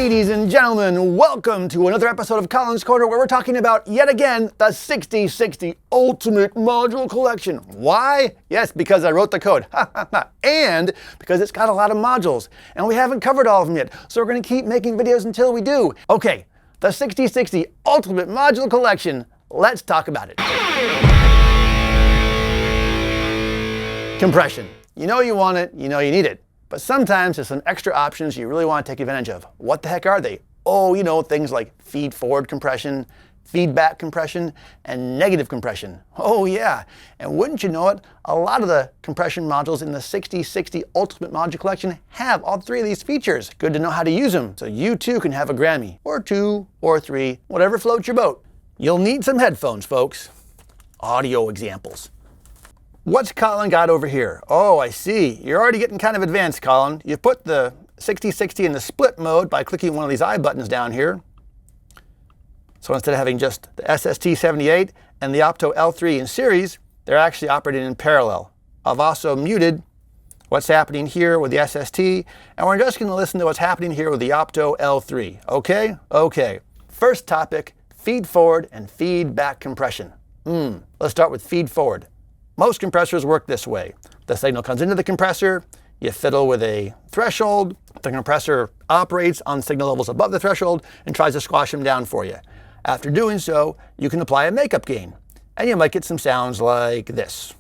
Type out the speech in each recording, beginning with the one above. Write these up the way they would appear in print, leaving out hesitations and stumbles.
Ladies and gentlemen, welcome to another episode of Colin's Corner, where we're talking about, yet again, the 6060 Ultimate Module Collection. Why? Yes, because I wrote the code. And because it's got a lot of modules, and we haven't covered all of them yet, so we're going to keep making videos until we do. Okay, the 6060 Ultimate Module Collection. Let's talk about it. Compression. You know you want it, you know you need it. But sometimes there's some extra options you really want to take advantage of. What the heck are they? Oh, you know, things like feed-forward compression, feedback compression, and negative compression. Oh yeah, and wouldn't you know it, a lot of the compression modules in the 6060 Ultimate Module Collection have all three of these features. Good to know how to use them, so you too can have a Grammy, or two, or three, whatever floats your boat. You'll need some headphones, folks. Audio examples. What's Colin got over here? Oh, I see. You're already getting kind of advanced, Colin. You put the 6060 in the split mode by clicking one of these I buttons down here. So instead of having just the SST78 and the Opto L3 in series, they're actually operating in parallel. I've also muted what's happening here with the SST, and we're just going to listen to what's happening here with the Opto L3. Okay? Okay. First topic, feed forward and feedback compression. Let's start with feed forward. Most compressors work this way. The signal comes into the compressor, you fiddle with a threshold, the compressor operates on signal levels above the threshold and tries to squash them down for you. After doing so, you can apply a makeup gain, and you might get some sounds like this.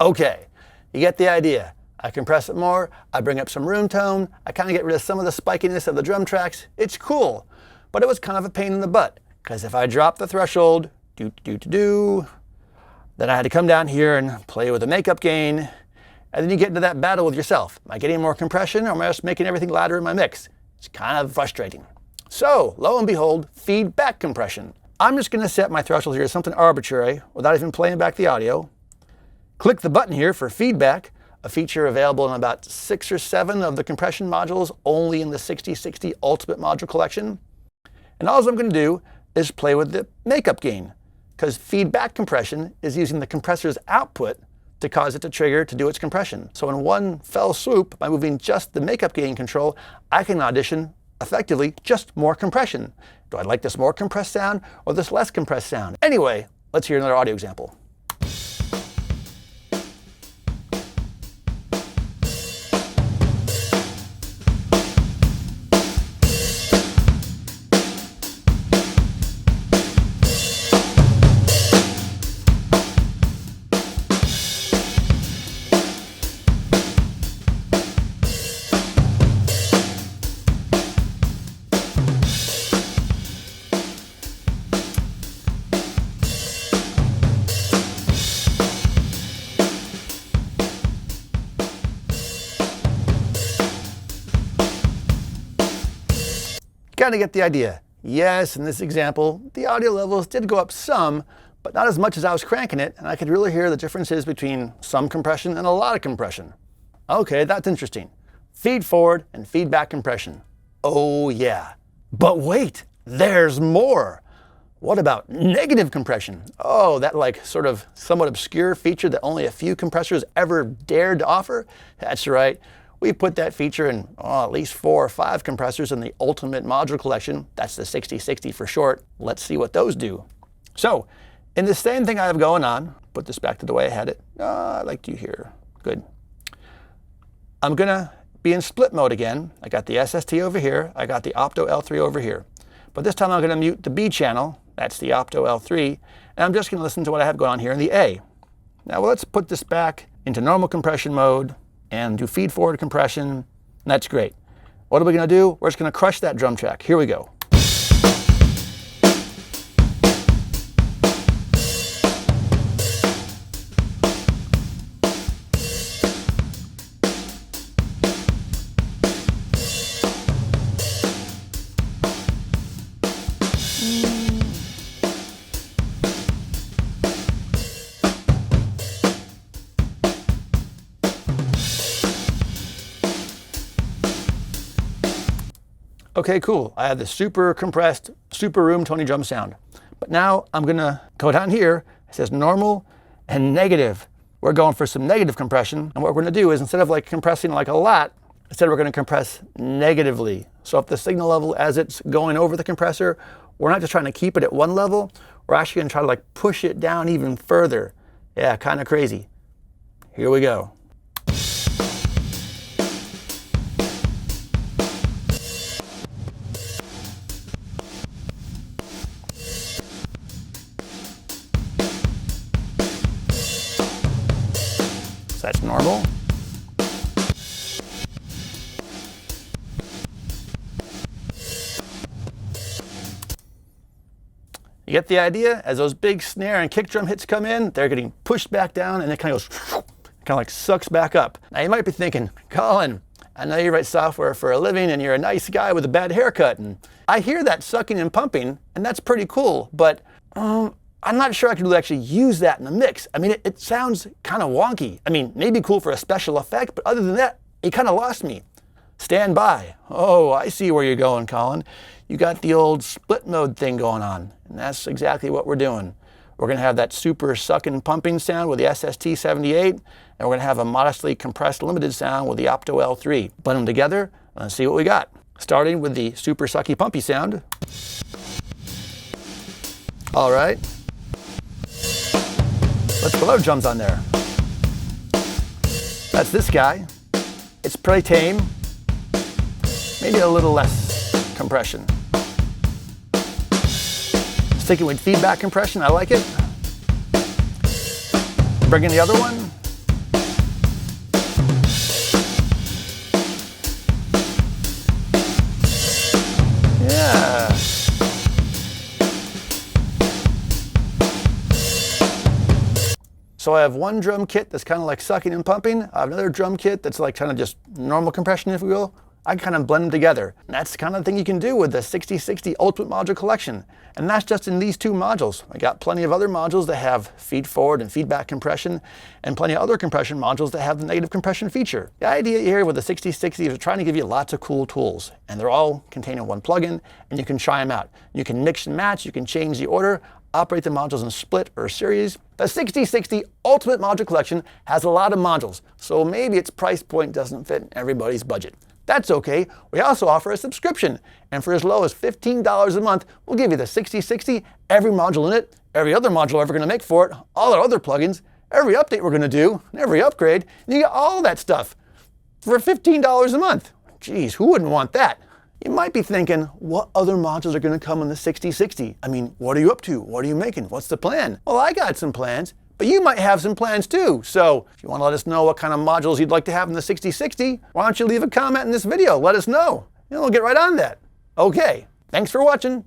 Okay, you get the idea. I compress it more, I bring up some room tone, I kind of get rid of some of the spikiness of the drum tracks. It's cool, but it was kind of a pain in the butt, because if I drop the threshold, then I had to come down here and play with a makeup gain, and then you get into that battle with yourself. Am I getting more compression, or am I just making everything louder in my mix? It's kind of frustrating. So, lo and behold, feedback compression. I'm just going to set my threshold here as something arbitrary, without even playing back the audio. Click the button here for feedback, a feature available in about 6 or 7 of the compression modules only in the 6060 Ultimate Module Collection. And all I'm going to do is play with the makeup gain, because feedback compression is using the compressor's output to cause it to trigger to do its compression. So in one fell swoop, by moving just the makeup gain control, I can audition effectively just more compression. Do I like this more compressed sound or this less compressed sound? Anyway, let's hear another audio example. Kind of get the idea. Yes, in this example, the audio levels did go up some, but not as much as I was cranking it, and I could really hear the differences between some compression and a lot of compression. Okay, that's interesting. Feed forward and feedback compression. Oh yeah. But wait, there's more. What about negative compression? Oh, that like sort of somewhat obscure feature that only a few compressors ever dared to offer? That's right. We put that feature in at least 4 or 5 compressors in the Ultimate Module Collection. That's the 6060 for short. Let's see what those do. So, in the same thing I have going on, put this back to the way I had it. I liked you here. Good. I'm gonna be in split mode again. I got the SST over here. I got the Opto L3 over here. But this time I'm gonna mute the B channel. That's the Opto L3. And I'm just gonna listen to what I have going on here in the A. Now let's put this back into normal compression mode and do feed forward compression, and that's great. What are we gonna do? We're just gonna crush that drum track. Here we go. Okay, cool. I have the super compressed, super room Tony drum sound. But now I'm gonna go down here. It says normal and negative. We're going for some negative compression. And what we're gonna do is, instead of like compressing like a lot, instead we're gonna compress negatively. So if the signal level as it's going over the compressor, we're not just trying to keep it at one level, we're actually gonna try to like push it down even further. Yeah, kind of crazy. Here we go. So that's normal. You get the idea? As those big snare and kick drum hits come in, they're getting pushed back down and it kind of goes, kind of like sucks back up. Now you might be thinking, Colin, I know you write software for a living and you're a nice guy with a bad haircut. And I hear that sucking and pumping, and that's pretty cool, but I'm not sure I could really actually use that in a mix. I mean, it sounds kind of wonky. I mean, maybe cool for a special effect, but other than that, it kind of lost me. Stand by. Oh, I see where you're going, Colin. You got the old split mode thing going on, and that's exactly what we're doing. We're gonna have that super sucking pumping sound with the SST78, and we're gonna have a modestly compressed limited sound with the Opto L3. Blend them together, and see what we got. Starting with the super sucky pumpy sound. All right. Let's put our drums on there. That's this guy. It's pretty tame. Maybe a little less compression. Sticking with feedback compression, I like it. Bring in the other one. Yeah. So I have one drum kit that's kind of like sucking and pumping. I have another drum kit that's like kind of just normal compression, if we will. I kind of blend them together. And that's the kind of thing you can do with the 6060 Ultimate Module Collection. And that's just in these two modules. I got plenty of other modules that have feed forward and feedback compression, and plenty of other compression modules that have the negative compression feature. The idea here with the 6060 is trying to give you lots of cool tools, and they're all contained in one plugin, and you can try them out. You can mix and match, you can change the order, operate the modules in split or series. The 6060 Ultimate Module Collection has a lot of modules, so maybe its price point doesn't fit everybody's budget. That's okay. We also offer a subscription, and for as low as $15 a month, we'll give you the 6060, every module in it, every other module we're ever going to make for it, all our other plugins, every update we're going to do, and every upgrade, and you get all that stuff for $15 a month. Geez, who wouldn't want that? You might be thinking, what other modules are going to come in the 6060? I mean, what are you up to? What are you making? What's the plan? Well, I got some plans. But you might have some plans too. So if you want to let us know what kind of modules you'd like to have in the 6060, why don't you leave a comment in this video? Let us know. And we'll get right on that. Okay, thanks for watching.